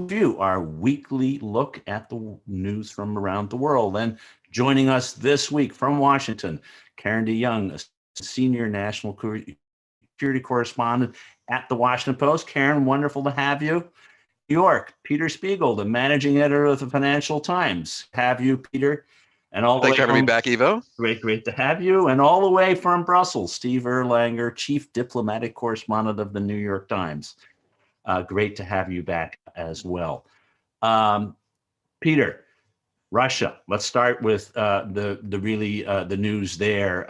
View, our weekly look at the news from around the world. And joining us this week from Washington, Karen DeYoung, a senior national security correspondent at the Washington Post. Karen, wonderful to have you. New York, Peter Spiegel, the managing editor of the Financial Times. Have you, Peter? And all the Thanks way for having me back, Ivo. Great to have you. And all the way from Brussels, Steve Erlanger, chief diplomatic correspondent of the New York Times. Great to have you back as well. Peter, Russia. Let's start with the news there.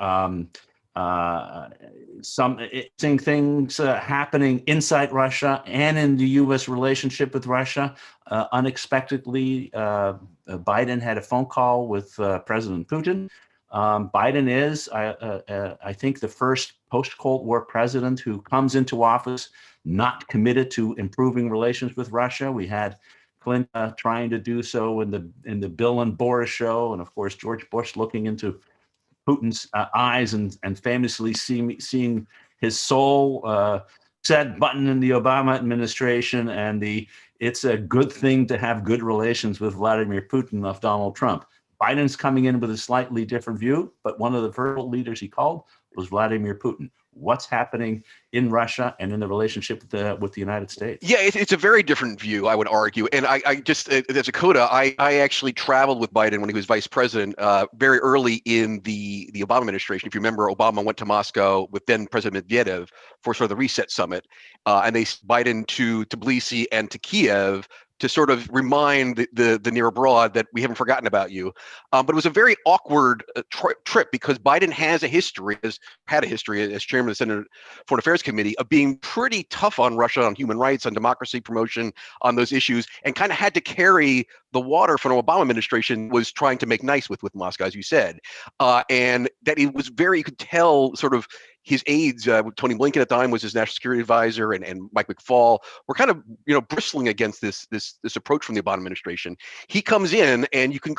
Some interesting things happening inside Russia and in the U.S. relationship with Russia. Unexpectedly, Biden had a phone call with President Putin. Biden is, I think, the first post-Cold War president who comes into office not committed to improving relations with Russia. We had Clinton trying to do so in the Bill and Boris show, and of course George Bush looking into Putin's eyes and famously seeing his soul set button in the Obama administration, and it's a good thing to have good relations with Vladimir Putin of Donald Trump. Biden's coming in with a slightly different view, but one of the first leaders he called was Vladimir Putin. What's happening in Russia and in the relationship with the United States? Yeah, it's a very different view, I would argue. And I just, as a coda, I actually traveled with Biden when he was vice president very early in the Obama administration. If you remember, Obama went to Moscow with then President Medvedev for sort of the reset summit. And they Biden to Tbilisi and to Kiev to sort of remind the near abroad that we haven't forgotten about you. But it was a very awkward trip because Biden has had a history as chairman of the Senate Foreign Affairs Committee of being pretty tough on Russia, on human rights, on democracy promotion, on those issues, and kind of had to carry the water from the Obama administration was trying to make nice with Moscow, as you said. And that it was you could tell sort of his aides, Tony Blinken at the time was his national security advisor, and Mike McFaul were kind of, bristling against this approach from the Obama administration. He comes in, and you can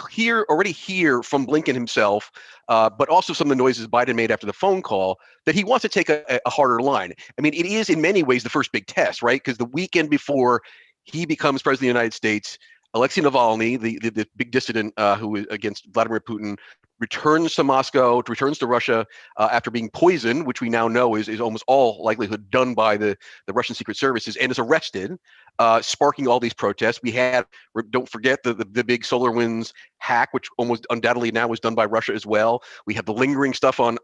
already hear from Blinken himself, but also some of the noises Biden made after the phone call, that he wants to take a harder line. I mean, it is in many ways the first big test, right? Because the weekend before he becomes president of the United States, Alexei Navalny, the big dissident who was against Vladimir Putin, returns to Moscow, returns to Russia after being poisoned, which we now know is almost all likelihood done by the Russian secret services, and is arrested, sparking all these protests. We had, don't forget, the big SolarWinds hack, which almost undoubtedly now was done by Russia as well. We have the lingering stuff on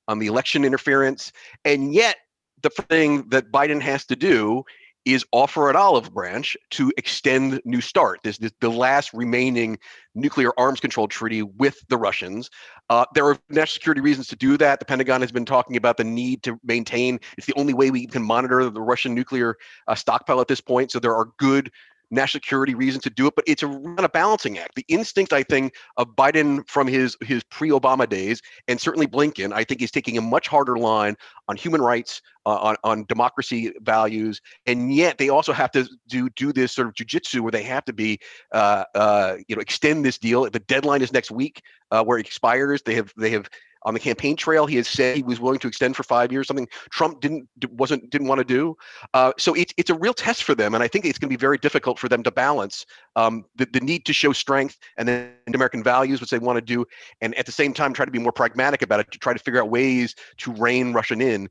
the election interference, and yet the thing that Biden has to do is offer an olive branch to extend New START, the last remaining nuclear arms control treaty with the Russians. There are national security reasons to do that. The Pentagon has been talking about the need to maintain, it's the only way we can monitor the Russian nuclear stockpile at this point. So there are good national security reasons to do it, but it's a balancing act. The instinct, I think, of Biden from his pre-Obama days, and certainly Blinken, I think, is taking a much harder line on human rights, on democracy values, and yet they also have to do this sort of jujitsu where they have to be, extend this deal. The deadline is next week, where it expires. They have. On the campaign trail, he has said he was willing to extend for 5 years, something Trump didn't want to do. So it's a real test for them, and I think it's going to be very difficult for them to balance the need to show strength and then American values, which they want to do, and at the same time try to be more pragmatic about it, to try to figure out ways to rein Russian in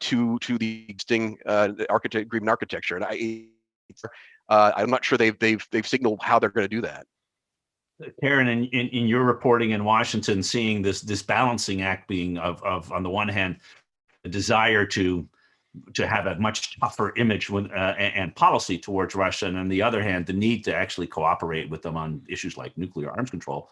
to the existing agreement architecture. And I'm not sure they've signaled how they're going to do that. Karen, in your reporting in Washington, seeing this balancing act being of on the one hand, a desire to have a much tougher image and policy towards Russia, and on the other hand, the need to actually cooperate with them on issues like nuclear arms control,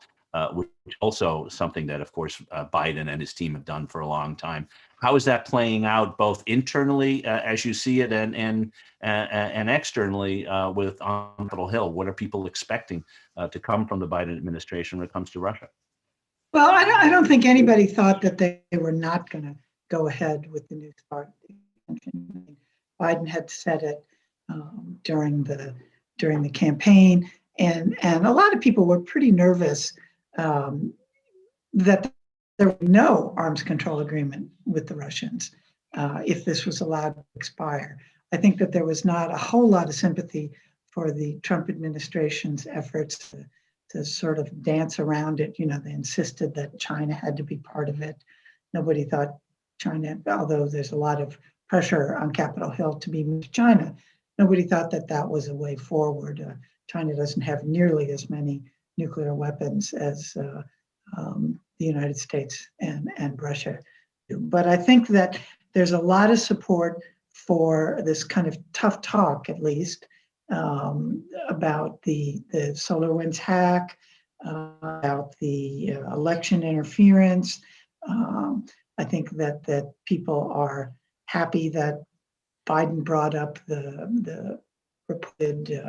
which is also something that, of course, Biden and his team have done for a long time. How is that playing out both internally as you see it and externally on Capitol Hill? What are people expecting to come from the Biden administration when it comes to Russia? Well, I don't think anybody thought that they were not going to go ahead with the New START. Biden had said it during the campaign, and a lot of people were pretty nervous that there was no arms control agreement with the Russians if this was allowed to expire. I think that there was not a whole lot of sympathy for the Trump administration's efforts to sort of dance around it. You know, they insisted that China had to be part of it. Nobody thought China, although there's a lot of pressure on Capitol Hill to be moved to China, nobody thought that that was a way forward. China doesn't have nearly as many nuclear weapons as the United States and Russia do. But I think that there's a lot of support for this kind of tough talk, at least, about the SolarWinds hack, about the election interference. I think that people are happy that Biden brought up the reported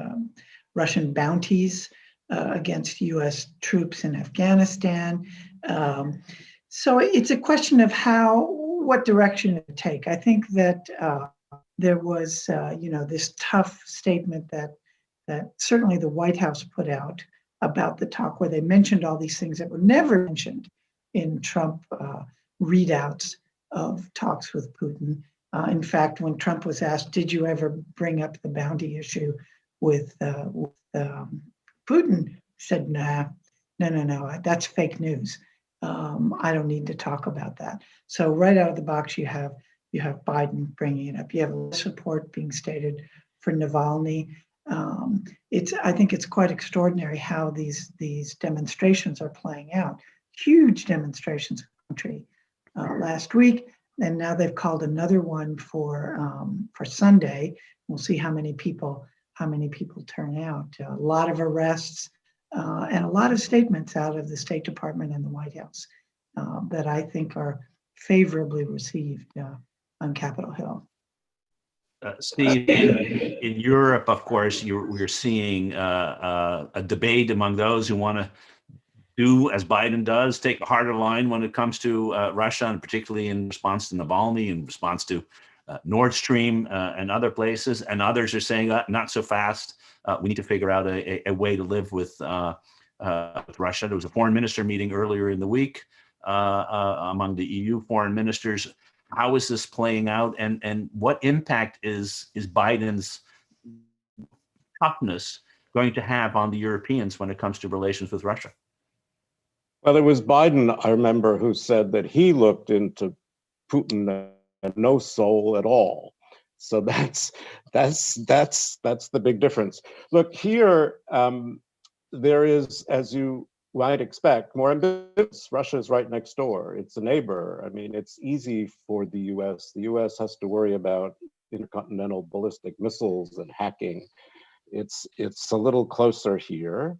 Russian bounties against U.S. troops in Afghanistan. So it's a question of what direction to take. I think that there was, this tough statement that certainly the White House put out about the talk, where they mentioned all these things that were never mentioned in Trump readouts of talks with Putin. In fact, when Trump was asked, "Did you ever bring up the bounty issue with Putin?" He said, "No, that's fake news. I don't need to talk about that." So right out of the box, you have Biden bringing it up. You have support being stated for Navalny. I think it's quite extraordinary how these demonstrations are playing out. Huge demonstrations in the country last week, and now they've called another one for Sunday. We'll see how many people turn out. A lot of arrests and a lot of statements out of the State Department and the White House that I think are favorably received on Capitol Hill. Steve, in Europe, of course, we're seeing a debate among those who want to do as Biden does, take a harder line when it comes to Russia, and particularly in response to Navalny, in response to Nord Stream and other places. And others are saying, not so fast. We need to figure out a way to live with Russia. There was a foreign minister meeting earlier in the week among the EU foreign ministers. How is this playing out, and what impact is Biden's toughness going to have on the Europeans when it comes to relations with Russia? Well, it was Biden, I remember, who said that he looked into Putin and no soul at all. So that's the big difference. Look, here there is, as you might expect, more ambivalence. Russia is right next door. It's a neighbor. I mean, it's easy for the U.S. The U.S. has to worry about intercontinental ballistic missiles and hacking. It's a little closer here.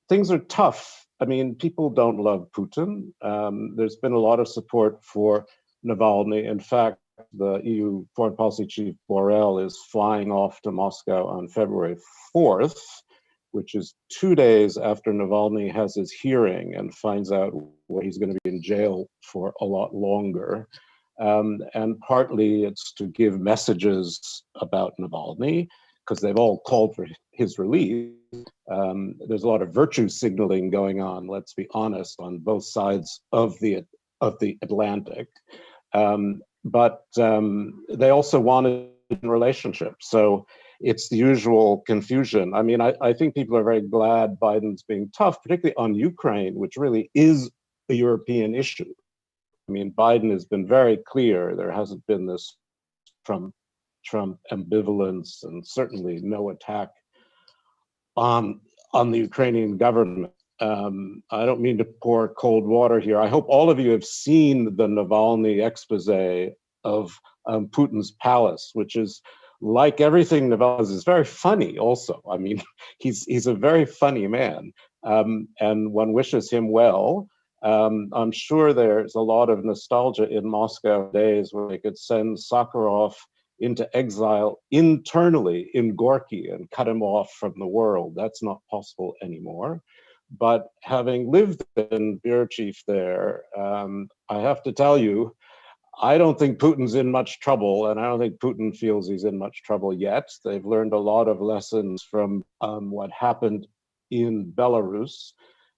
Things are tough. I mean, people don't love Putin. There's been a lot of support for Navalny. In fact, the EU foreign policy chief Borrell is flying off to Moscow on February 4th, which is 2 days after Navalny has his hearing and finds out where he's going to be in jail for a lot longer. And partly it's to give messages about Navalny, because they've all called for his release. There's a lot of virtue signaling going on, let's be honest, on both sides of the Atlantic. But they also wanted a relationship. So it's the usual confusion. I mean, I think people are very glad Biden's being tough, particularly on Ukraine, which really is a European issue. I mean, Biden has been very clear. There hasn't been this Trump ambivalence, and certainly no attack on the Ukrainian government. I don't mean to pour cold water here. I hope all of you have seen the Navalny expose of Putin's palace, which is, like everything Navalny is very funny also. I mean, he's a very funny man, and one wishes him well. I'm sure there's a lot of nostalgia in Moscow days where they could send Sakharov into exile internally in Gorky and cut him off from the world. That's not possible anymore. But having lived in bureau chief there, I have to tell you, I don't think Putin's in much trouble, and I don't think Putin feels he's in much trouble yet. They've learned a lot of lessons from what happened in Belarus,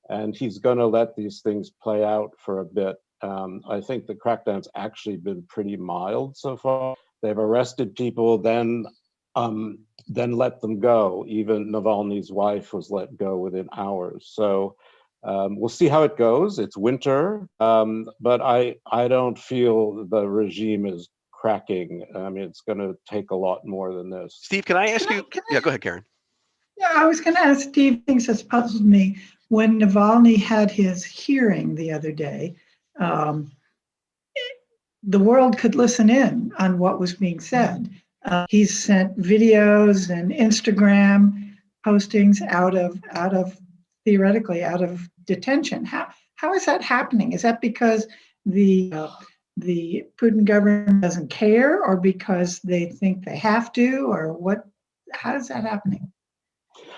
and he's going to let these things play out for a bit. I think the crackdown's actually been pretty mild so far. They've arrested people, then then let them go. Even Navalny's wife was let go within hours. So we'll see how it goes. It's winter, but I don't feel the regime is cracking. I mean, it's going to take a lot more than this. Steve, can I ask you? Yeah, go ahead, Karen. Yeah, I was going to ask Steve, things that's puzzled me. When Navalny had his hearing the other day, the world could listen in on what was being said. He's sent videos and Instagram postings out of theoretically out of detention. How is that happening? Is that because the Putin government doesn't care, or because they think they have to, or what? How is that happening?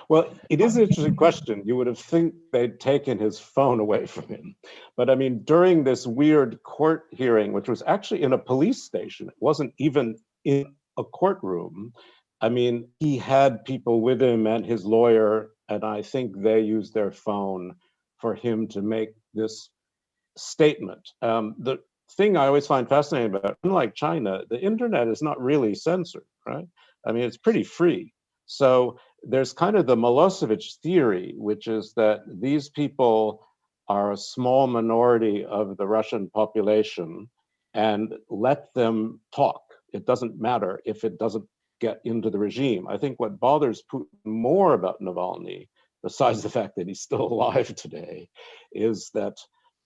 Well, it is an interesting question. You would have think they'd taken his phone away from him. But I mean, during this weird court hearing, which was actually in a police station, it wasn't even in a courtroom. I mean, he had people with him and his lawyer, and I think they used their phone for him to make this statement. The thing I always find fascinating about, unlike China, the internet is not really censored, right? I mean, it's pretty free. So there's kind of the Milosevic theory, which is that these people are a small minority of the Russian population, and let them talk. It doesn't matter if it doesn't get into the regime. I think what bothers Putin more about Navalny, besides the fact that he's still alive today, is that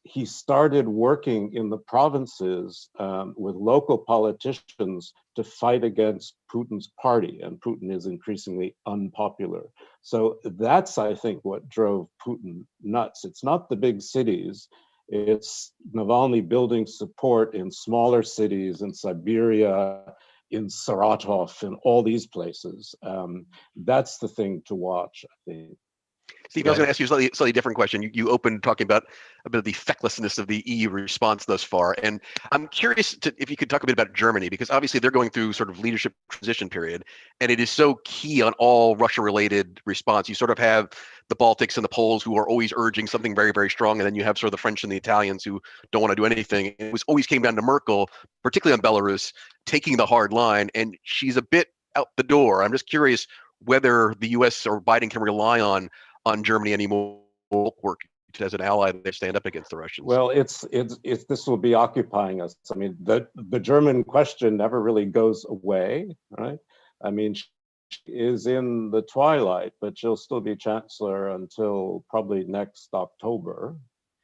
he started working in the provinces with local politicians to fight against Putin's party, and Putin is increasingly unpopular. So that's, I think, what drove Putin nuts. It's not the big cities, it's Navalny building support in smaller cities, in Siberia, in Saratov, in all these places. That's the thing to watch, I think. Steve, I was going to ask you a slightly different question. You opened talking about a bit of the fecklessness of the EU response thus far. And I'm curious if you could talk a bit about Germany, because obviously they're going through sort of leadership transition period, and it is so key on all Russia-related response. You sort of have the Baltics and the Poles who are always urging something very, very strong, and then you have sort of the French and the Italians who don't want to do anything. It was always came down to Merkel, particularly on Belarus, taking the hard line, and she's a bit out the door. I'm just curious whether the U.S. or Biden can rely on Germany anymore work as an ally they stand up against the Russians. Well, it's this will be occupying us. I mean, the German question never really goes away, right? I mean, she is in the twilight, but she'll still be chancellor until probably next October,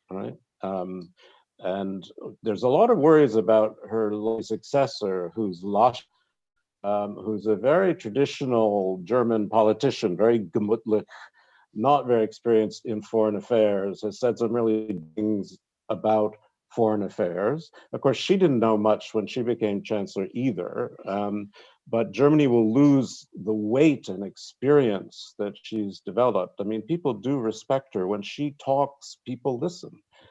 right? And there's a lot of worries about her successor, who's a very traditional German politician, very gemütlich, not very experienced in foreign affairs, has said some really things about foreign affairs. Of course, she didn't know much when she became chancellor either, but Germany will lose the weight and experience that she's developed. I mean, people do respect her. When she talks, people listen.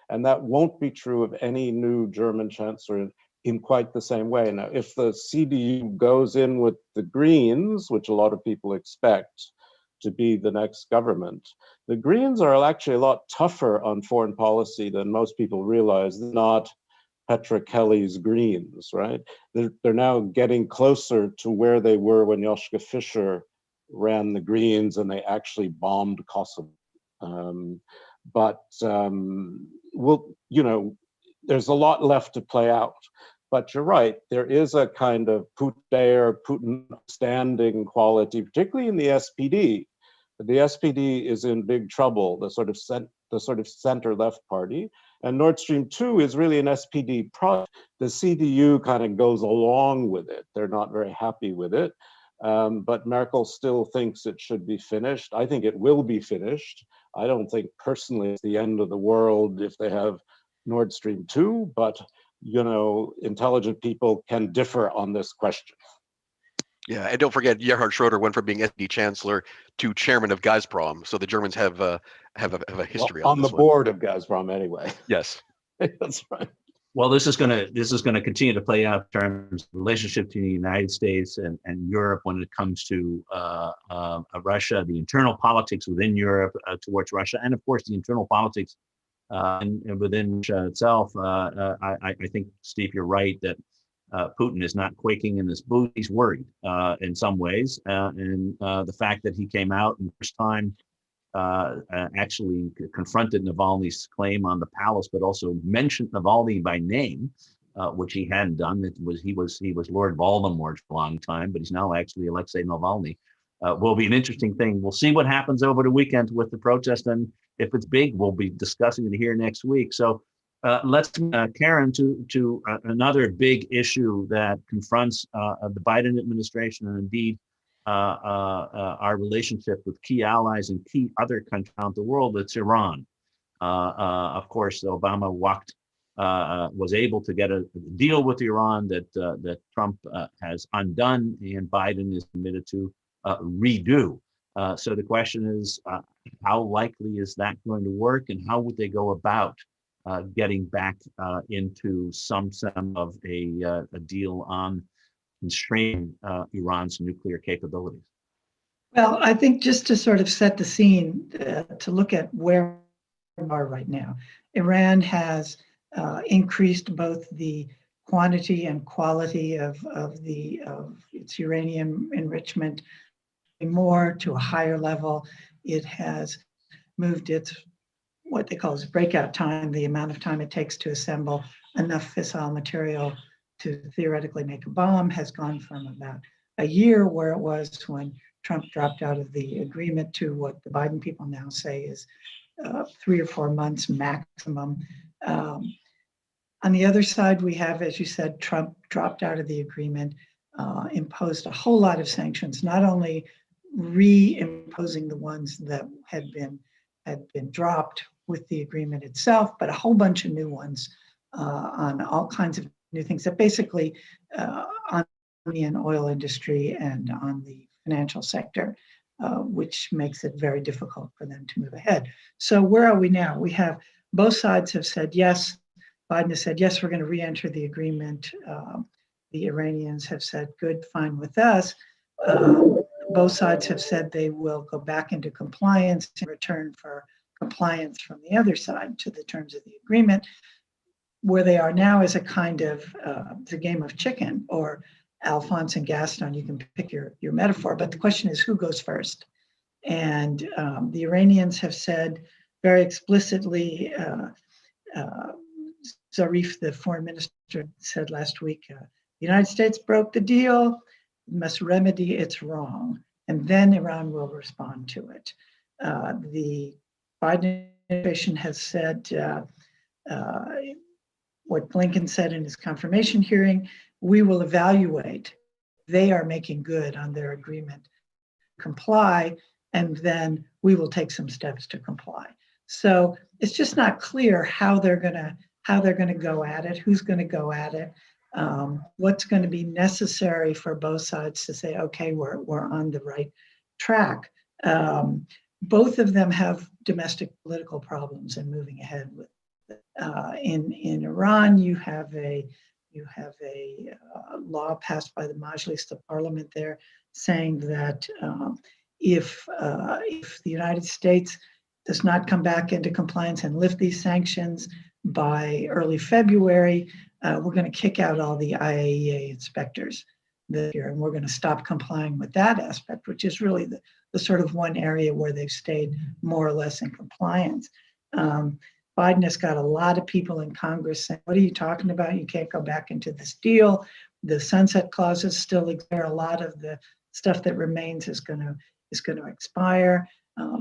And that won't be true of any new German chancellor in quite the same way. Now, if the CDU goes in with the Greens, which a lot of people expect to be the next government, the Greens are actually a lot tougher on foreign policy than most people realize. They're not Petra Kelly's Greens, right? They're now getting closer to where they were when Joschka Fischer ran the Greens and they actually bombed Kosovo. There's a lot left to play out. But you're right, there is a kind of Putin standing quality, particularly in the SPD. The SPD is in big trouble, the sort of center-left party. And Nord Stream 2 is really an SPD project. The CDU kind of goes along with it. They're not very happy with it. But Merkel still thinks it should be finished. I think it will be finished. I don't think personally it's the end of the world if they have Nord Stream 2, but intelligent people can differ on this question. Yeah, and don't forget, Gerhard Schroeder went from being SPD chancellor to chairman of Gazprom. So the Germans have a history on the board of Gazprom anyway. Yes, that's right. Well, this is going to continue to play out in terms of relationship between the United States and Europe when it comes to Russia, the internal politics within Europe towards Russia, and of course the internal politics and within Russia itself. I think, Steve, you're right that Putin is not quaking in his boots. He's worried in some ways. And the fact that he came out and first time actually confronted Navalny's claim on the palace, but also mentioned Navalny by name, which he hadn't done. He was Lord Voldemort for a long time, but he's now actually Alexei Navalny. Will be an interesting thing. We'll see what happens over the weekend with the protest, and if it's big, we'll be discussing it here next week. So let's Karen to another big issue that confronts the Biden administration and indeed our relationship with key allies and key other countries around the world. It's Iran. Of course, Obama was able to get a deal with Iran that Trump has undone, and Biden is committed to redo. So the question is, how likely is that going to work, and how would they go about getting back into some of a deal on constraining Iran's nuclear capabilities? Well, I think just to sort of set the scene, to look at where we are right now, Iran has increased both the quantity and quality of its uranium enrichment more to a higher level. It has moved its what they call its breakout time, the amount of time it takes to assemble enough fissile material to theoretically make a bomb, has gone from about a year where it was when Trump dropped out of the agreement to what the Biden people now say is 3 or 4 months maximum. On the other side, we have, as you said, Trump dropped out of the agreement, imposed a whole lot of sanctions, not only reimposing the ones that had been dropped with the agreement itself, but a whole bunch of new ones on all kinds of new things that basically on the oil industry and on the financial sector, which makes it very difficult for them to move ahead. So where are we now? We have both sides have said yes. Biden has said, yes, we're going to re-enter the agreement. The Iranians have said, good, fine with us. Both sides have said they will go back into compliance in return for compliance from the other side to the terms of the agreement. Where they are now is a kind of the game of chicken, or Alphonse and Gaston, you can pick your metaphor, but the question is who goes first? And the Iranians have said very explicitly, Zarif, the foreign minister, said last week, the United States broke the deal, must remedy its wrong, and then Iran will respond to it. The Biden administration has said what Blinken said in his confirmation hearing, we will evaluate. They are making good on their agreement, comply, and then we will take some steps to comply. So it's just not clear how they're going to go at it, who's going to go at it, what's going to be necessary for both sides to say, okay, we're on the right track. Both of them have domestic political problems and moving ahead with it. In Iran, you have a law passed by the Majlis, the parliament there, saying that if the United States does not come back into compliance and lift these sanctions by early February, we're going to kick out all the IAEA inspectors this year, and we're going to stop complying with that aspect, which is really the sort of one area where they've stayed more or less in compliance. Biden has got a lot of people in Congress saying, what are you talking about? You can't go back into this deal. The sunset clauses still exist. A lot of the stuff that remains is going to expire.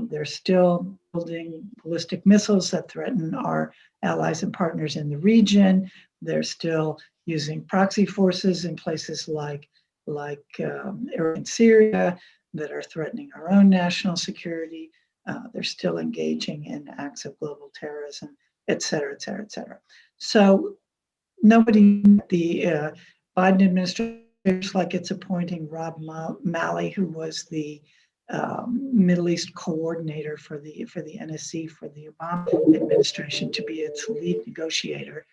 They're still building ballistic missiles that threaten our allies and partners in the region. They're still using proxy forces in places like Iraq and Syria that are threatening our own national security. They're still engaging in acts of global terrorism, et cetera, et cetera, et cetera. So nobody, the Biden administration, looks like it's appointing Rob Malley, who was the Middle East coordinator for the NSC for the Obama administration, to be its lead negotiator.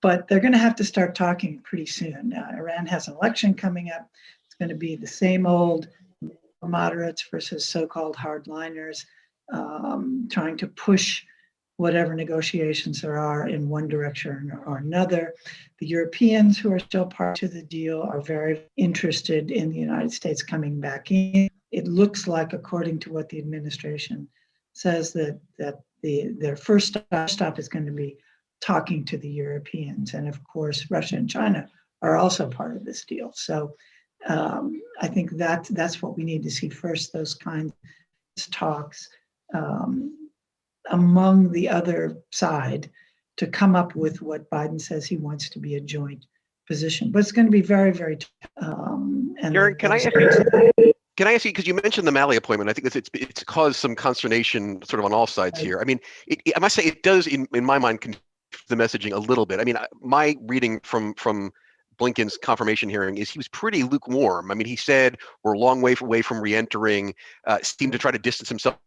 But they're going to have to start talking pretty soon. Iran has an election coming up. It's going to be the same old moderates versus so-called hardliners, trying to push whatever negotiations there are in one direction or another. The Europeans who are still part of the deal are very interested in the United States coming back in. It looks like, according to what the administration says, that their first stop is going to be talking to the Europeans. And of course, Russia and China are also part of this deal. So I think that's what we need to see first, those kinds of talks among the other side to come up with what Biden says he wants to be a joint position. But it's going to be very, very Karen, can I ask you, because you mentioned the Malley appointment, I think it's caused some consternation sort of on all sides here. I mean, I must say it does, in my mind, confuse the messaging a little bit. I mean, my reading from Blinken's confirmation hearing is he was pretty lukewarm. I mean, he said we're a long way away from re-entering, seemed to try to distance himself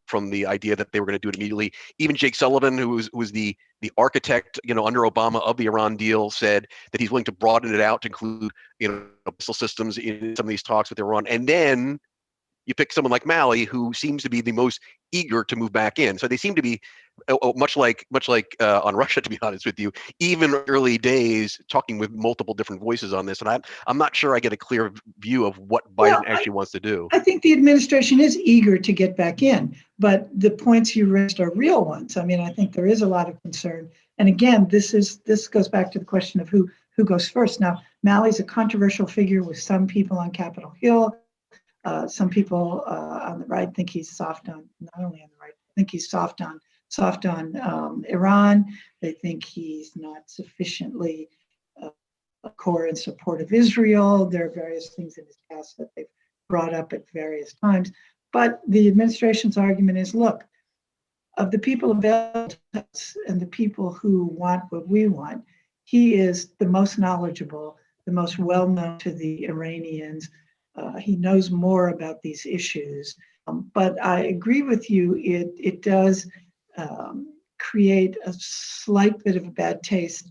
from the idea that they were going to do it immediately. Even Jake Sullivan, who was the architect, under Obama of the Iran deal, said that he's willing to broaden it out to include, missile systems in some of these talks with Iran. And then you pick someone like Malley, who seems to be the most eager to move back in. So they seem to be much like on Russia, to be honest with you, even early days, talking with multiple different voices on this. And I'm not sure I get a clear view of what Biden actually wants to do. I think the administration is eager to get back in, but the points you raised are real ones. I mean, I think there is a lot of concern. And again, this goes back to the question of who goes first. Now, Malley's a controversial figure with some people on Capitol Hill. Some people on the right think he's soft on, not only on the right, I think he's soft on Iran. They think he's not sufficiently core in support of Israel. There are various things in his past that they've brought up at various times. But the administration's argument is, look, of the people available to us and the people who want what we want, he is the most knowledgeable, the most well-known to the Iranians. He knows more about these issues. But I agree with you, it does create a slight bit of a bad taste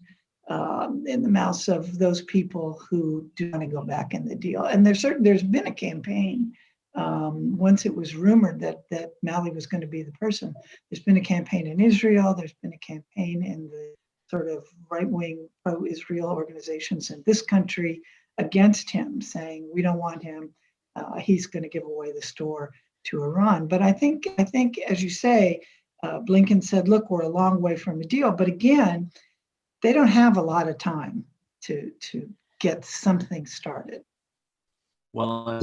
in the mouths of those people who do want to go back in the deal. And there's been a campaign. Once it was rumored that Malley was going to be the person, there's been a campaign in Israel, there's been a campaign in the sort of right-wing pro-Israel organizations in this country against him, saying we don't want him. He's going to give away the store to Iran. But I think, as you say, Blinken said, "Look, we're a long way from a deal." But again, they don't have a lot of time to get something started. Well,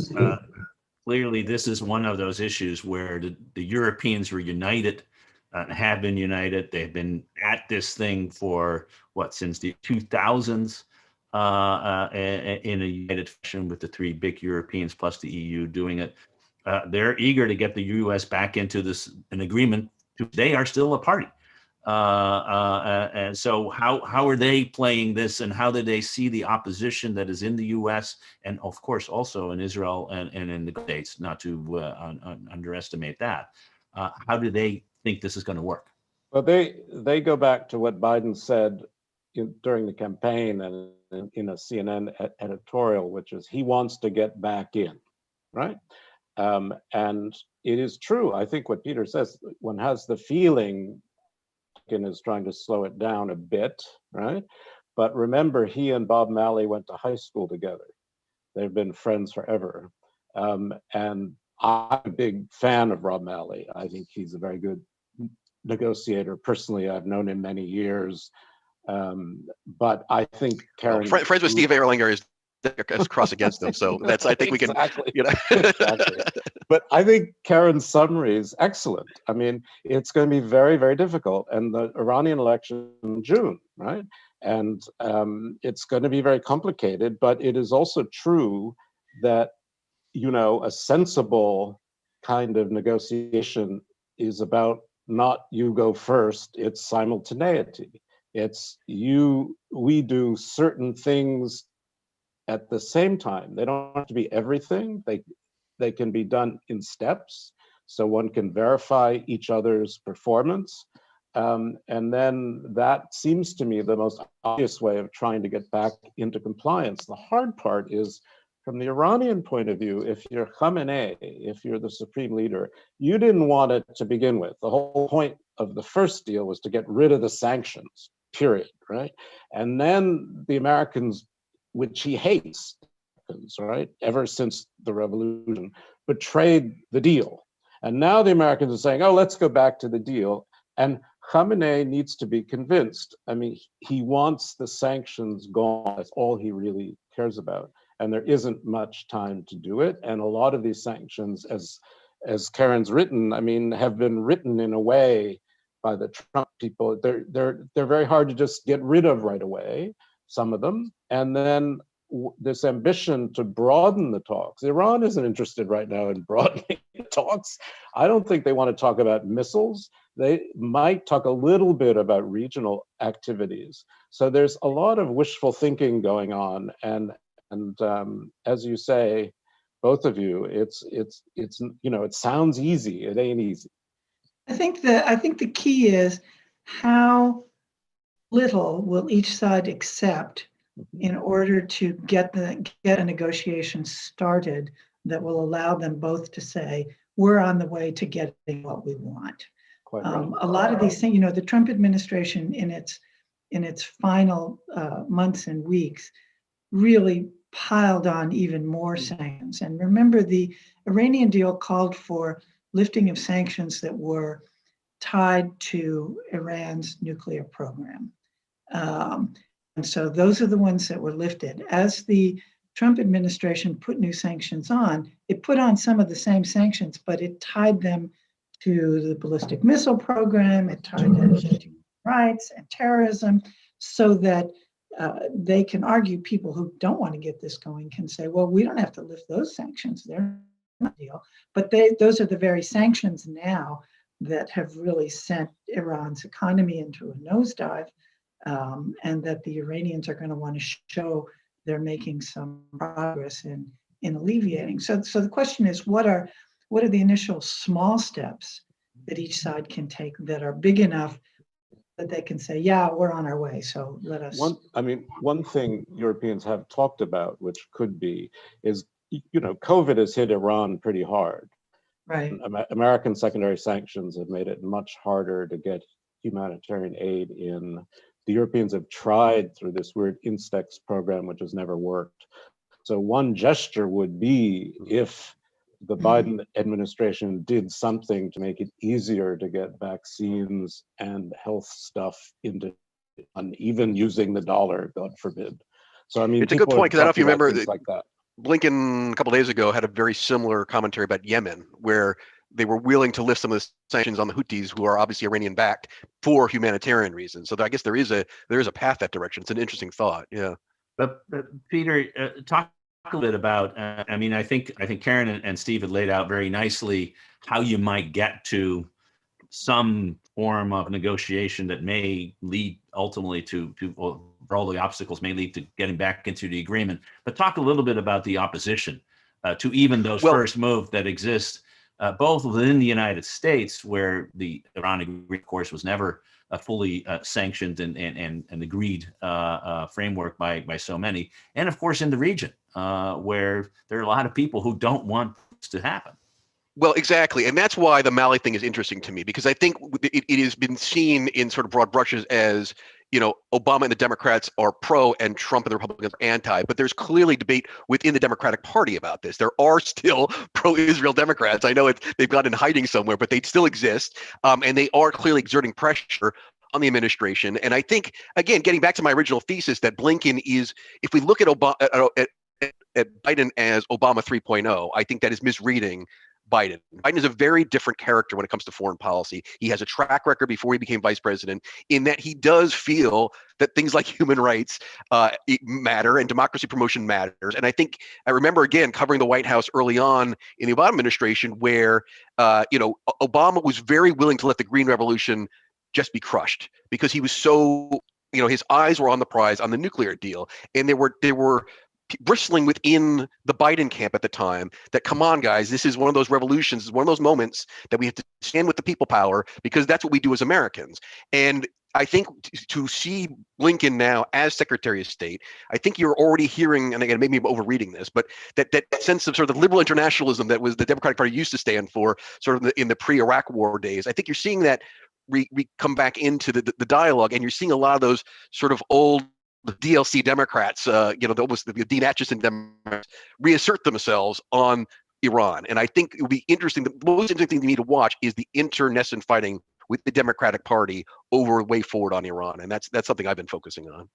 clearly, this is one of those issues where the Europeans were united, have been united. They've been at this thing for since the 2000s. In a united fashion with the three big Europeans plus the EU doing it. They're eager to get the US back into an agreement. They are still a party. And so how are they playing this, and how do they see the opposition that is in the US and of course also in Israel and in the States, not to underestimate that. How do they think this is going to work? Well, they go back to what Biden said during the campaign and in a CNN editorial, which is he wants to get back in, right? And it is true. I think what Peter says, one has the feeling Blinken is trying to slow it down a bit, right? But remember, he and Bob Malley went to high school together. They've been friends forever. And I'm a big fan of Rob Malley. I think he's a very good negotiator. Personally, I've known him many years. But I think Karen, friends with Steve Erlanger is cross against them, so that's I think we can exactly. Exactly. But I think Karen's summary is excellent. I mean, it's going to be very, very difficult, and the Iranian election in June, right? And it's going to be very complicated. But it is also true that a sensible kind of negotiation is about not you go first; it's simultaneity. It's we do certain things at the same time. They don't have to be everything. They can be done in steps, so one can verify each other's performance. And then that seems to me the most obvious way of trying to get back into compliance. The hard part is, from the Iranian point of view, if you're Khamenei, if you're the supreme leader, you didn't want it to begin with. The whole point of the first deal was to get rid of the sanctions, period, right? And then the Americans, which he hates, right, ever since the revolution, betrayed the deal. And now the Americans are saying, oh, let's go back to the deal. And Khamenei needs to be convinced. I mean, he wants the sanctions gone. That's all he really cares about. And there isn't much time to do it. And a lot of these sanctions, as Karen's written, I mean, have been written in a way by the Trump people. They're very hard to just get rid of right away, some of them. And then this ambition to broaden the talks. Iran isn't interested right now in broadening the talks. I don't think they want to talk about missiles. They might talk a little bit about regional activities. So there's a lot of wishful thinking going on. And as you say, both of you, it's you know, it sounds easy. It ain't easy. I think the key is how little will each side accept in order to get a negotiation started that will allow them both to say, we're on the way to getting what we want. A lot of these things, you know, the Trump administration in its final months and weeks really piled on even more sanctions. And remember, the Iranian deal called for lifting of sanctions that were tied to Iran's nuclear program. And so those are the ones that were lifted. As the Trump administration put new sanctions on, it put on some of the same sanctions, but it tied them to the ballistic missile program, it tied them to human rights and terrorism, so that they can argue, people who don't want to get this going can say, well, we don't have to lift those sanctions, they're not a deal. But those are the very sanctions now that have really sent Iran's economy into a nosedive. And that the Iranians are going to want to show they're making some progress in alleviating. So the question is, what are the initial small steps that each side can take that are big enough that they can say, yeah, we're on our way, so let us. One thing Europeans have talked about, which could be, is, you know, COVID has hit Iran pretty hard. Right. American secondary sanctions have made it much harder to get humanitarian aid in. The Europeans have tried through this weird Instex program, which has never worked. So one gesture would be if the Biden administration did something to make it easier to get vaccines and health stuff into, even using the dollar, God forbid. So I mean, it's a good point, because I don't know if you remember that, like that. Blinken a couple of days ago had a very similar commentary about Yemen, where they were willing to lift some of the sanctions on the Houthis, who are obviously Iranian-backed, for humanitarian reasons. So I guess there is a path that direction. It's an interesting thought. Yeah. But Peter, talk a bit about. I mean, I think Karen and Steve had laid out very nicely how you might get to some form of negotiation that may lead ultimately to for all the obstacles may lead to getting back into the agreement. But talk a little bit about the opposition to even those first moves that exist. Both within the United States, where the Iran agreement, of course, was never fully sanctioned and agreed framework by so many, and of course in the region, where there are a lot of people who don't want this to happen. Well, exactly. And that's why the Mali thing is interesting to me, because I think it has been seen in sort of broad brushes as, you know, Obama and the Democrats are pro and Trump and the Republicans are anti, but there's clearly debate within the Democratic Party about this. There are still pro-Israel Democrats. I know they've got in hiding somewhere, but they still exist. And they are clearly exerting pressure on the administration. And I think, again, getting back to my original thesis that Blinken is, if we look at Biden as Obama 3.0, I think that is misreading Biden. Biden is a very different character when it comes to foreign policy. He has a track record before he became vice president in that he does feel that things like human rights matter and democracy promotion matters. And I think I remember, again, covering the White House early on in the Obama administration where, you know, Obama was very willing to let the Green Revolution just be crushed because he was so, you know, his eyes were on the prize on the nuclear deal. And there were bristling within the Biden camp at the time that, come on, guys, this is one of those revolutions, this is one of those moments that we have to stand with the people power, because that's what we do as Americans. And I think to see Blinken now as Secretary of State, I think you're already hearing, and again, maybe I'm overreading this, but that sense of sort of the liberal internationalism that was the Democratic Party used to stand for sort of in the pre-Iraq war days. I think you're seeing that come back into the dialogue, and you're seeing a lot of those sort of old DLC Democrats, almost the Dean Acheson Democrats, reassert themselves on Iran. And I think it would be interesting. The most interesting thing to me to watch is the internecine fighting with the Democratic Party over a way forward on Iran, and that's something I've been focusing on.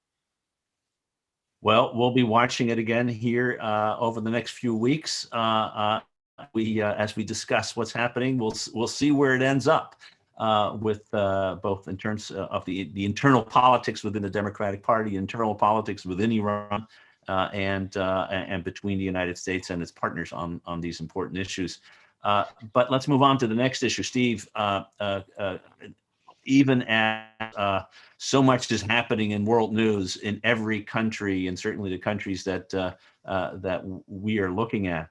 Well, we'll be watching it again here over the next few weeks. As we discuss what's happening, we'll see where it ends up with both in terms of the internal politics within the Democratic Party, internal politics within Iran, and between the United States and its partners on these important issues. But let's move on to the next issue, Steve. Even as so much is happening in world news in every country, and certainly the countries that we are looking at,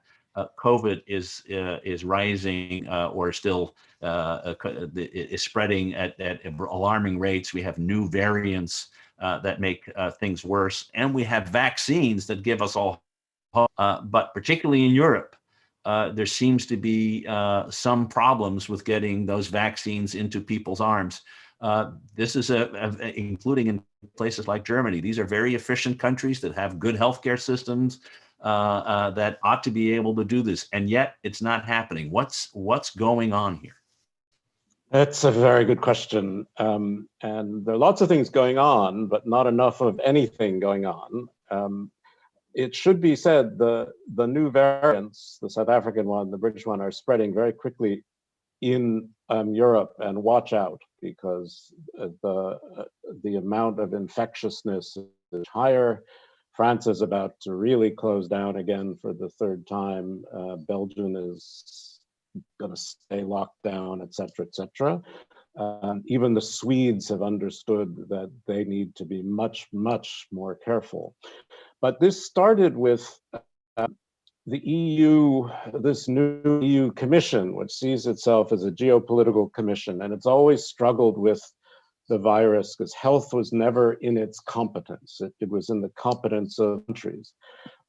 COVID is rising or still is spreading at alarming rates. We have new variants that make things worse, and we have vaccines that give us all hope. But particularly in Europe, there seems to be some problems with getting those vaccines into people's arms. This is including in places like Germany. These are very efficient countries that have good healthcare systems that ought to be able to do this, and yet it's not happening. What's going on here? That's a very good question. And there are lots of things going on, but not enough of anything going on. It should be said the new variants, the South African one, the British one, are spreading very quickly in Europe, and watch out, because the amount of infectiousness is higher. France is about to really close down again for the third time. Belgium is going to stay locked down, et cetera, et cetera. Even the Swedes have understood that they need to be much, much more careful. But this started with the EU, this new EU Commission, which sees itself as a geopolitical commission, and it's always struggled with the virus because health was never in its competence. It was in the competence of countries.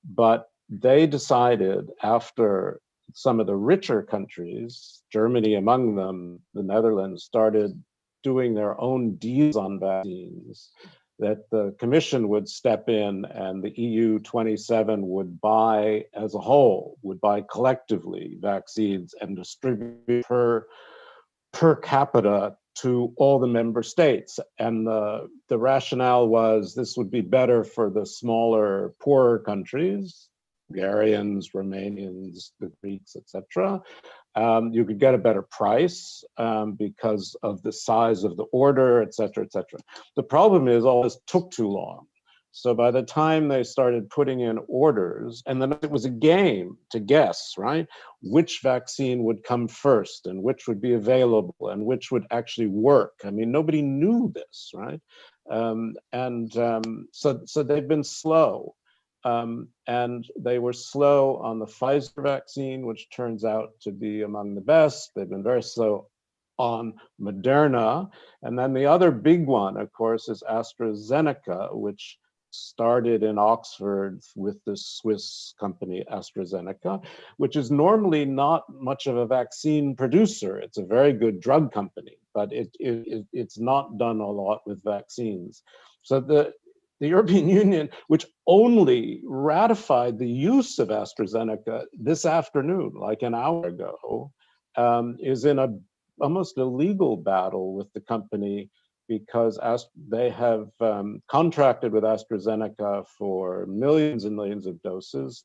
But they decided, after some of the richer countries, Germany among them, the Netherlands, started doing their own deals on vaccines, that the Commission would step in and the EU 27 would buy as a whole, would buy collectively vaccines and distribute per capita to all the member states. And the rationale was this would be better for the smaller, poorer countries, Bulgarians, Romanians, the Greeks, etc. You could get a better price because of the size of the order, etc., etc. The problem is all this took too long. So by the time they started putting in orders, and then it was a game to guess, right, which vaccine would come first and which would be available and which would actually work. I mean, nobody knew this, right? So they've been slow. And they were slow on the Pfizer vaccine, which turns out to be among the best. They've been very slow on Moderna. And then the other big one, of course, is AstraZeneca, which started in Oxford with the Swiss company AstraZeneca, which is normally not much of a vaccine producer. It's a very good drug company, but it's not done a lot with vaccines. So the European Union, which only ratified the use of AstraZeneca this afternoon, like an hour ago, is in a almost a legal battle with the company, because they have contracted with AstraZeneca for millions and millions of doses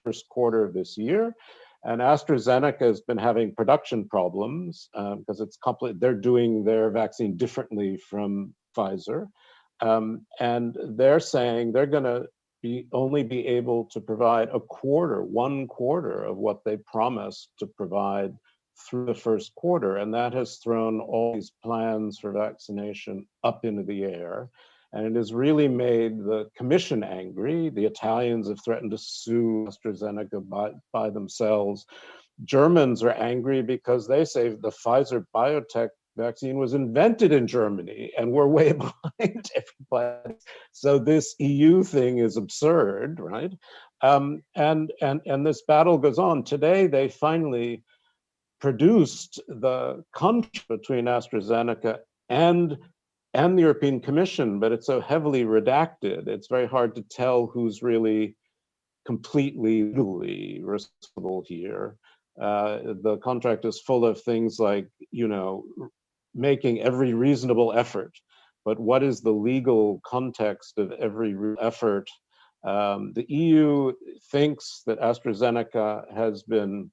first quarter of this year. And AstraZeneca has been having production problems because they're doing their vaccine differently from Pfizer. And they're saying they're going to only be able to provide one quarter of what they promised to provide through the first quarter. And that has thrown all these plans for vaccination up into the air. And it has really made the Commission angry. The Italians have threatened to sue AstraZeneca by themselves. Germans are angry because they say the Pfizer biotech vaccine was invented in Germany and we're way behind everybody. So this EU thing is absurd, right? And this battle goes on. Today, they finally produced the contract between AstraZeneca and the European Commission, but it's so heavily redacted, it's very hard to tell who's really completely legally responsible here. The contract is full of things like, making every reasonable effort, but what is the legal context of every effort? The EU thinks that AstraZeneca has been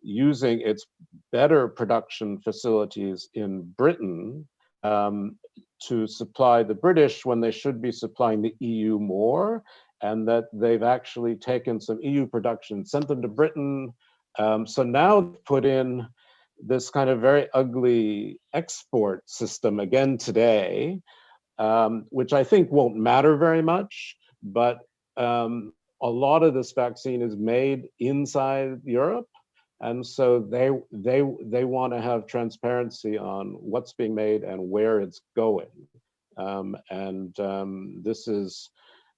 using its better production facilities in Britain to supply the British when they should be supplying the EU more, and that they've actually taken some EU production, sent them to Britain. So now put in this kind of very ugly export system again today, which I think won't matter very much, but a lot of this vaccine is made inside Europe. And so they want to have transparency on what's being made and where it's going.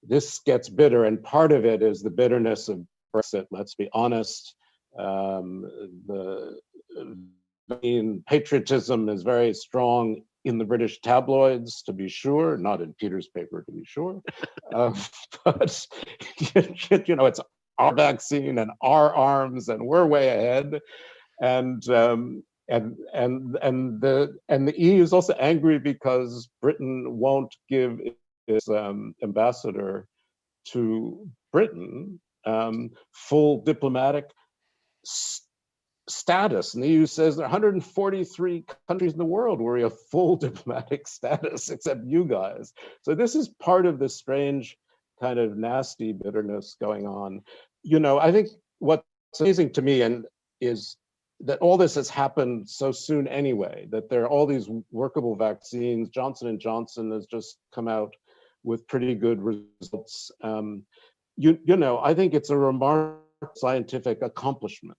This gets bitter, and part of it is the bitterness of Brexit. Let's be honest. The patriotism is very strong in the British tabloids, to be sure, not in Peter's paper, to be sure. But it's our vaccine and our arms, and we're way ahead. And the EU is also angry because Britain won't give its ambassador to Britain full diplomatic status. And the EU says there are 143 countries in the world where we have full diplomatic status, except you guys. So this is part of this strange kind of nasty bitterness going on. I think what's amazing to me is that all this has happened so soon anyway, that there are all these workable vaccines. Johnson & Johnson has just come out with pretty good results. I think it's a remarkable scientific accomplishment.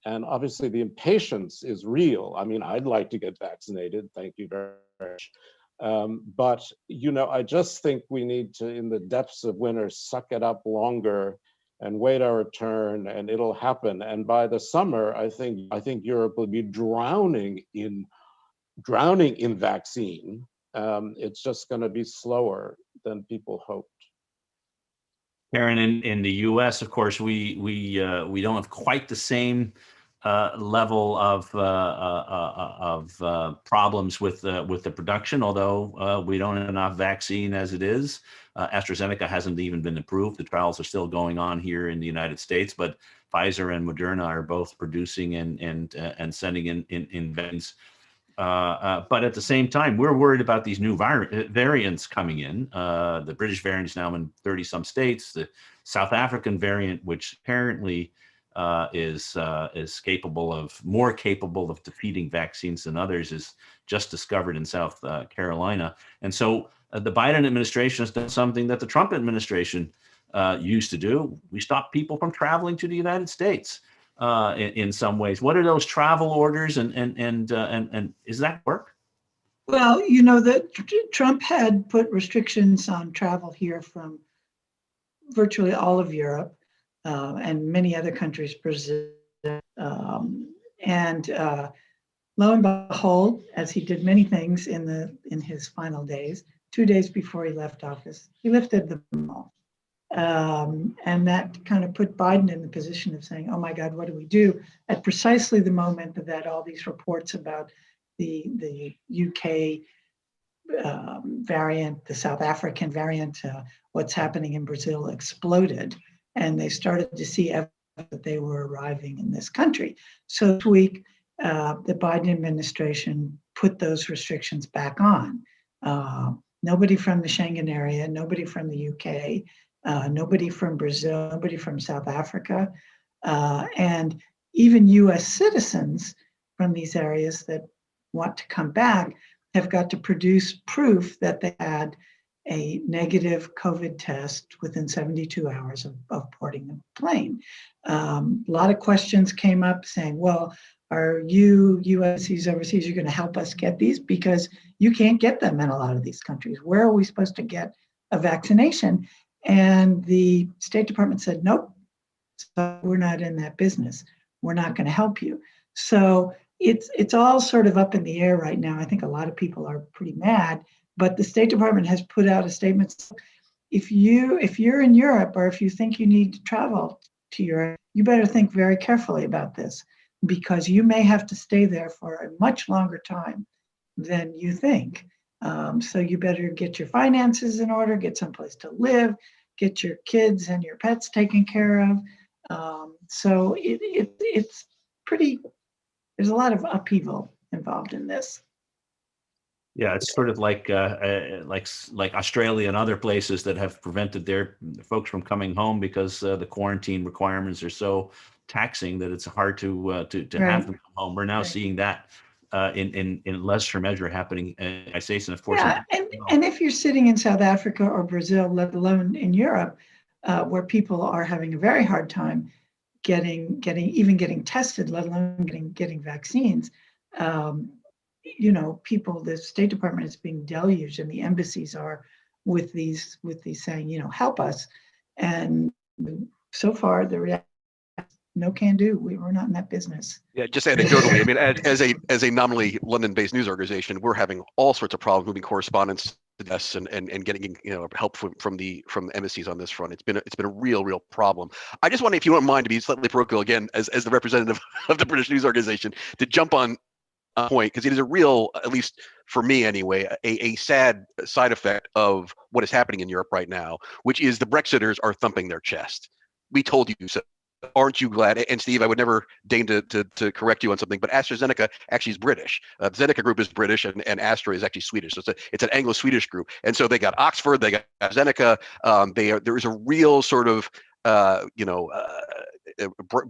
And obviously the impatience is real. I mean, I'd like to get vaccinated, thank you very much. But, I just think we need to, in the depths of winter, suck it up longer and wait our turn, and it'll happen. And by the summer, I think Europe will be drowning in vaccine. It's just going to be slower than people hoped. Karen, in the U.S., of course, we don't have quite the same level of problems with the production, although we don't have enough vaccine as it is. AstraZeneca hasn't even been approved. The trials are still going on here in the United States, but Pfizer and Moderna are both producing and sending in vaccines. But at the same time, we're worried about these new variants coming in. The British variant is now in 30-some states. The South African variant, which apparently is more capable of defeating vaccines than others, is just discovered in South Carolina. And so the Biden administration has done something that the Trump administration used to do. We stopped people from traveling to the United States. In some ways, what are those travel orders, and is that work? Well, that Trump had put restrictions on travel here from virtually all of Europe and many other countries, Brazil, and lo and behold, as he did many things in his final days, 2 days before he left office, he lifted them all. And that kind of put Biden in the position of saying, oh my God, what do we do? At precisely the moment that all these reports about the UK variant, the South African variant, what's happening in Brazil exploded. And they started to see evidence that they were arriving in this country. So this week, the Biden administration put those restrictions back on. Nobody from the Schengen area, nobody from the UK, nobody from Brazil, nobody from South Africa, and even US citizens from these areas that want to come back have got to produce proof that they had a negative COVID test within 72 hours of boarding the plane. A lot of questions came up saying, well, are you USCs overseas, you're going to help us get these? Because you can't get them in a lot of these countries. Where are we supposed to get a vaccination? And the State Department said, nope, so we're not in that business. We're not going to help you. So it's all sort of up in the air right now. I think a lot of people are pretty mad, but the State Department has put out a statement. If you're in Europe, or if you think you need to travel to Europe, you better think very carefully about this, because you may have to stay there for a much longer time than you think. So you better get your finances in order, get someplace to live, get your kids and your pets taken care of. So it's pretty, there's a lot of upheaval involved in this. Yeah, it's sort of like Australia and other places that have prevented their folks from coming home because the quarantine requirements are so taxing that it's hard to have them come home. We're now seeing that in lesser measure happening in the United States, and of course. Yeah, and if you're sitting in South Africa or Brazil, let alone in Europe, where people are having a very hard time getting tested, let alone getting vaccines. The State Department is being deluged, and the embassies are with these saying, help us. And so far, the reaction, no can do. We're not in that business. Yeah, just anecdotally, I mean, as a nominally London-based news organization, we're having all sorts of problems moving correspondence to us and getting help from the embassies on this front. It's been a real problem. I just want, if you don't mind, to be slightly parochial again, as the representative of the British news organization, to jump on a point, because it is a real, at least for me anyway, a sad side effect of what is happening in Europe right now, which is the Brexiters are thumping their chest. We told you so. Aren't you glad? And Steve, I would never deign to correct you on something, but AstraZeneca actually is British. The Zeneca group is British, and Astra is actually Swedish. So it's an Anglo-Swedish group. And so they got Oxford, they got AstraZeneca. There is a real sort of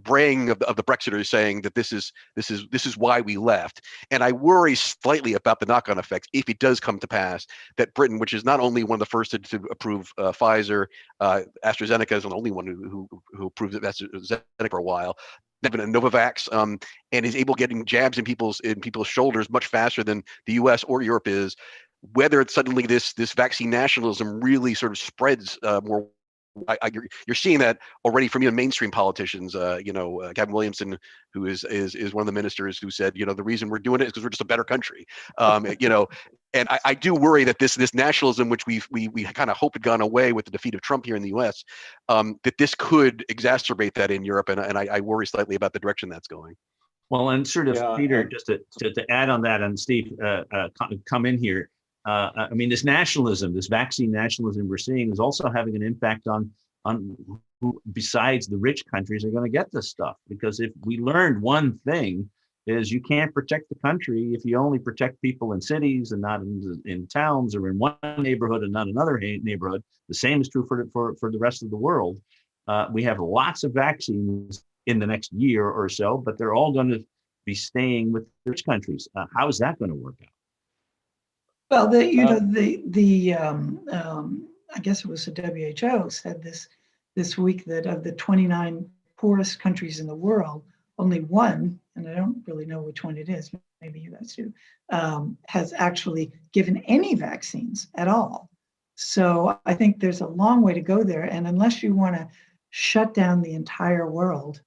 braying of the Brexiters saying that this is why we left. And I worry slightly about the knock-on effects if it does come to pass that Britain, which is not only one of the first to approve Pfizer, AstraZeneca is the only one who approved AstraZeneca for a while. They've been a Novavax, and is able getting jabs in people's shoulders much faster than the U.S. or Europe is. Whether it's suddenly this vaccine nationalism really sort of spreads more. You're seeing that already from even mainstream politicians. Gavin Williamson, who is one of the ministers, who said, the reason we're doing it is because we're just a better country. And I do worry that this nationalism, which we kind of hope had gone away with the defeat of Trump here in the U.S., that this could exacerbate that in Europe, and I worry slightly about the direction that's going. Well, and sort of, Peter, just to add on that, and Steve, come in here. I mean, this nationalism, this vaccine nationalism we're seeing is also having an impact on who, besides the rich countries, are going to get this stuff. Because if we learned one thing, is you can't protect the country if you only protect people in cities and not in towns, or in one neighborhood and not another neighborhood. The same is true for the rest of the world. We have lots of vaccines in the next year or so, but they're all going to be staying with the rich countries. How is that going to work out? Well, I guess it was the WHO said this week that of the 29 poorest countries in the world, only one, and I don't really know which one it is, maybe you guys do, has actually given any vaccines at all. So I think there's a long way to go there. And unless you want to shut down the entire world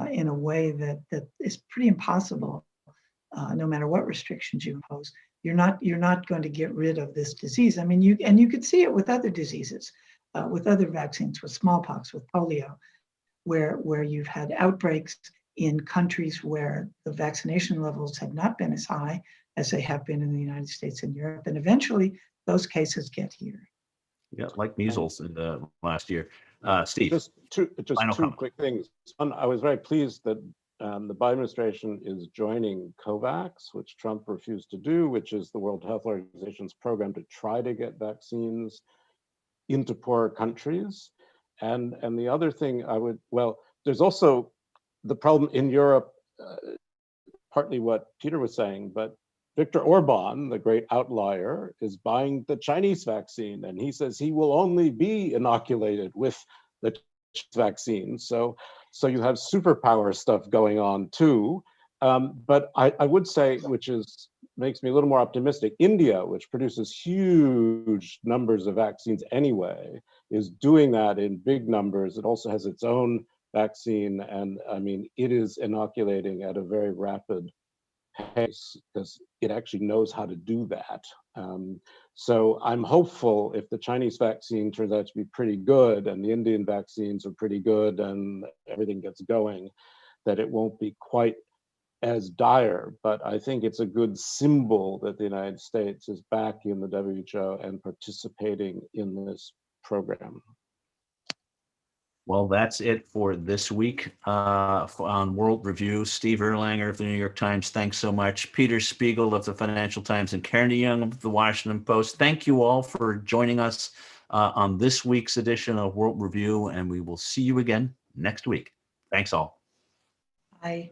in a way that is pretty impossible, no matter what restrictions you impose, you're not going to get rid of this disease. I mean, you could see it with other diseases, with other vaccines, with smallpox, with polio, where you've had outbreaks in countries where the vaccination levels have not been as high as they have been in the United States and Europe, and eventually those cases get here. Yeah, like measles in the last year. Steve, just two quick things. One, I was very pleased that the Biden administration is joining COVAX, which Trump refused to do, which is the World Health Organization's program to try to get vaccines into poorer countries. And the other thing there's also the problem in Europe, partly what Peter was saying, but Viktor Orban, the great outlier, is buying the Chinese vaccine, and he says he will only be inoculated with the vaccine. So you have superpower stuff going on too. But I would say, which makes me a little more optimistic, India, which produces huge numbers of vaccines anyway, is doing that in big numbers. It also has its own vaccine. And I mean, it is inoculating at a very rapid pace because it actually knows how to do that. So I'm hopeful if the Chinese vaccine turns out to be pretty good and the Indian vaccines are pretty good and everything gets going, that it won't be quite as dire. But I think it's a good symbol that the United States is back in the WHO and participating in this program. Well, that's it for this week on World Review. Steve Erlanger of the New York Times, thanks so much. Peter Spiegel of the Financial Times and Karen DeYoung of the Washington Post. Thank you all for joining us on this week's edition of World Review, and we will see you again next week. Thanks all. Bye.